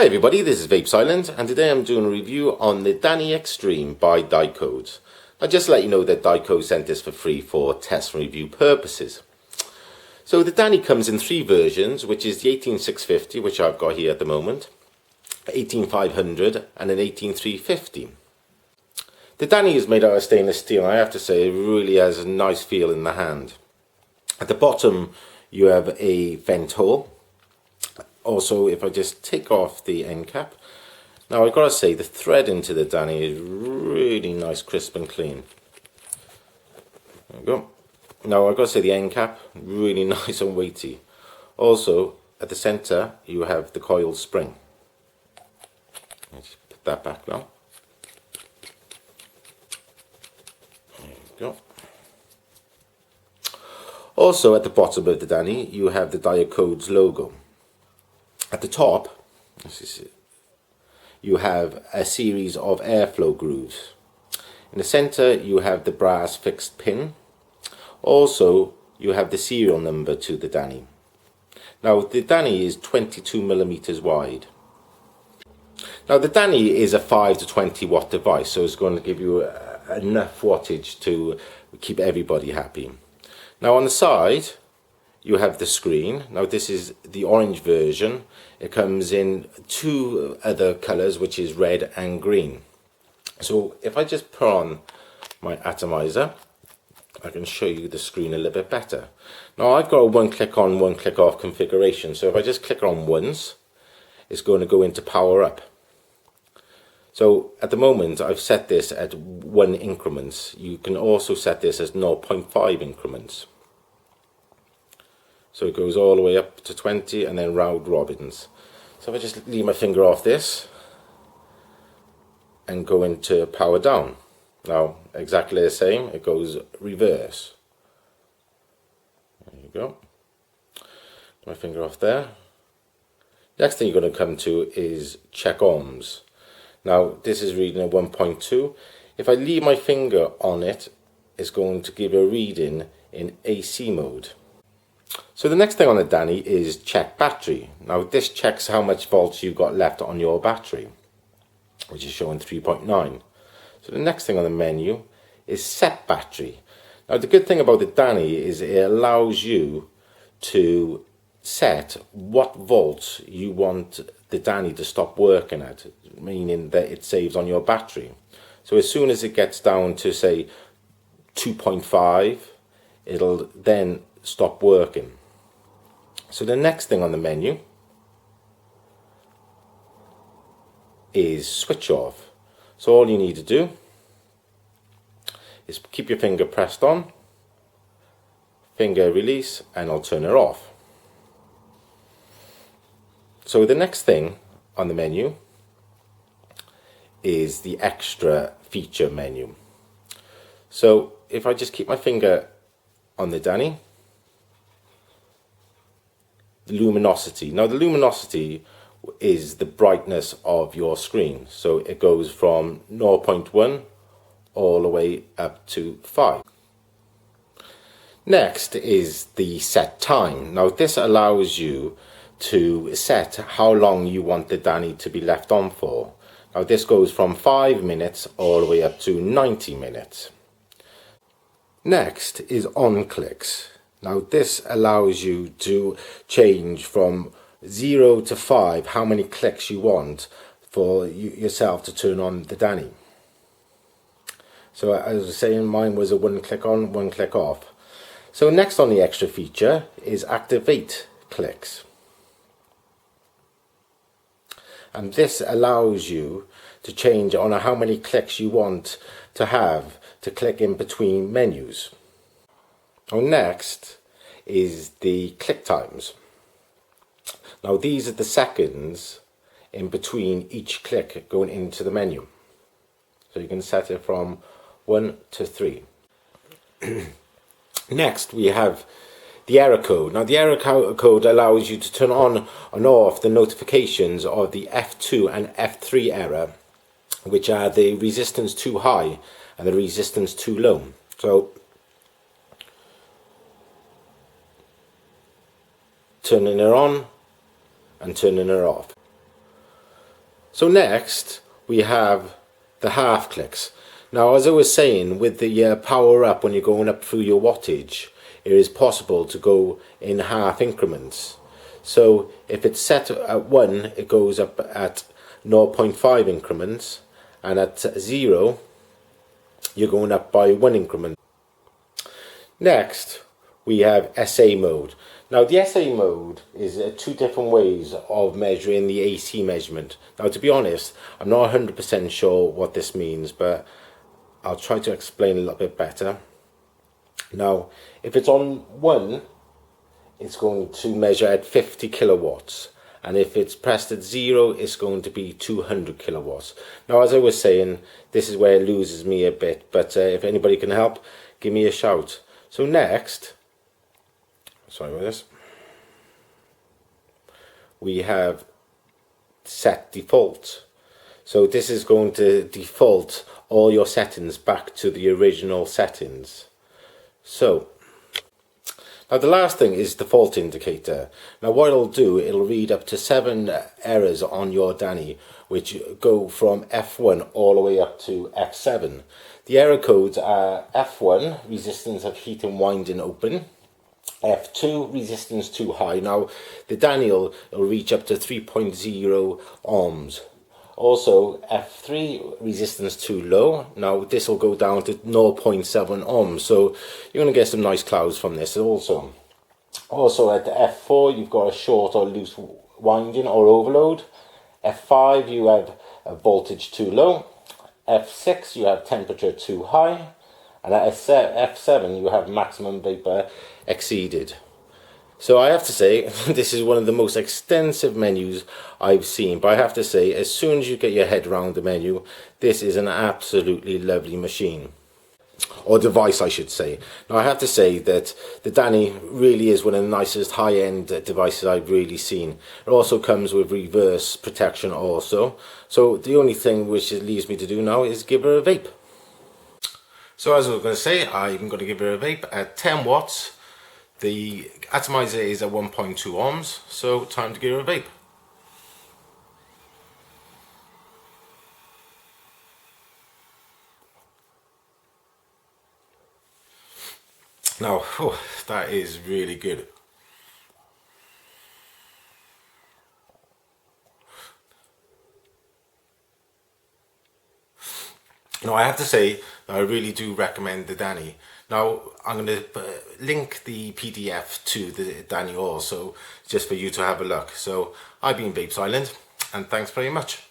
Hi everybody, this is Vape Silent, and today I'm doing a review on the Dani Extreme by Dani. Now just to let you know that Dani sent this for free for test and review purposes. So the Dani comes in three versions, which is the 18650, which I've got here at the moment, 18500 and an 18350. The Dani is made out of stainless steel, and I have to say it really has a nice feel in the hand. At the bottom you have a vent hole. Also, if I just take off the end cap, now I've got to say the thread into the Dani is really nice, crisp and clean. There we go. Now I've got to say the end cap, really nice and weighty. Also, at the centre you have the coiled spring. Let's put that back now. There we go. Also at the bottom of the Dani you have the Dani logo. At the top, you have a series of airflow grooves. In the centre, you have the brass fixed pin. Also, you have the serial number to the Dani. Now, the Dani is 22mm wide. Now, the Dani is a 5 to 20 watt device, so it's going to give you enough wattage to keep everybody happy. Now, on the side, you have the screen. Now this is the orange version. It comes in two other colours, which is red and green. So if I just put on my atomizer, I can show you the screen a little bit better. Now I've got a one click on, one click off configuration. So if I just click on once, it's going to go into power up. So at the moment I've set this at 1 increments. You can also set this as 0.5 increments. So it goes all the way up to 20 and then round robins. So if I just leave my finger off this and go into power down. Now exactly the same, it goes reverse. There you go. My finger off there. Next thing you're going to come to is check ohms. Now this is reading at 1.2. If I leave my finger on it, it's going to give a reading in AC mode. So the next thing on the Dani is check battery. Now this checks how much volts you've got left on your battery, which is showing 3.9. So the next thing on the menu is set battery. Now the good thing about the Dani is it allows you to set what volts you want the Dani to stop working at, meaning that it saves on your battery. So as soon as it gets down to say 2.5, it'll then stop working. So the next thing on the menu is switch off. So all you need to do is keep your finger pressed on, finger release, and I'll turn it off. So the next thing on the menu is the extra feature menu. So if I just keep my finger on the Dani, the luminosity. Now the luminosity is the brightness of your screen. So it goes from 0.1 all the way up to 5. Next is the set time. Now this allows you to set how long you want the Dani to be left on for. Now this goes from 5 minutes all the way up to 90 minutes. Next is on clicks. Now this allows you to change from 0 to 5 how many clicks you want for yourself to turn on the Dani. So as I was saying, mine was a 1 click on, 1 click off. So next on the extra feature is activate clicks. And this allows you to change on how many clicks you want to have to click in between menus. Next is the click times. Now these are the seconds in between each click going into the menu. So you can set it from 1 to 3. Next we have the error code. Now the error code allows you to turn on and off the notifications of the F2 and F3 error, which are the resistance too high and the resistance too low. So turning it on and turning it off. So next we have the half clicks. Now, as I was saying, with the power up, when you're going up through your wattage, it is possible to go in half increments. So if it's set at 1, it goes up at 0.5 increments, and at 0 you're going up by 1 increment. Next we have SA mode. Now the SA mode is two different ways of measuring the AC measurement. Now, to be honest, I'm not 100% sure what this means, but I'll try to explain a little bit better. Now, if it's on 1, it's going to measure at 50 kilowatts, and if it's pressed at 0, it's going to be 200 kilowatts. Now, as I was saying, this is where it loses me a bit, but if anybody can help, give me a shout. So next, sorry about this, we have set default. So this is going to default all your settings back to the original settings. So now the last thing is the fault indicator. Now what it'll do, it'll read up to 7 errors on your Dani, which go from F1 all the way up to F7. The error codes are F1, resistance of heat and winding open. F2, resistance too high. Now the Dani will reach up to 3.0 ohms. Also F3, resistance too low. Now this will go down to 0.7 ohms, so you're going to get some nice clouds from this also. Also at F4 you've got a short or loose winding or overload. F5 you have a voltage too low. F6 you have temperature too high. And at F7 you have maximum vapor exceeded. So I have to say, this is one of the most extensive menus I've seen, but I have to say, as soon as you get your head around the menu, this is an absolutely lovely machine. Or device, I should say. Now I have to say that the Dani really is one of the nicest high-end devices I've really seen. It also comes with reverse protection also. So the only thing which it leaves me to do now is give her a vape. So as I was going to say, I'm going to give her a vape at 10 watts. The atomizer is at 1.2 ohms, so time to give her a vape. Now, that is really good. Now I have to say, I really do recommend the Dani. Now I'm going to link the PDF to the Dani also, just for you to have a look. So I've been Vape Silent, and thanks very much.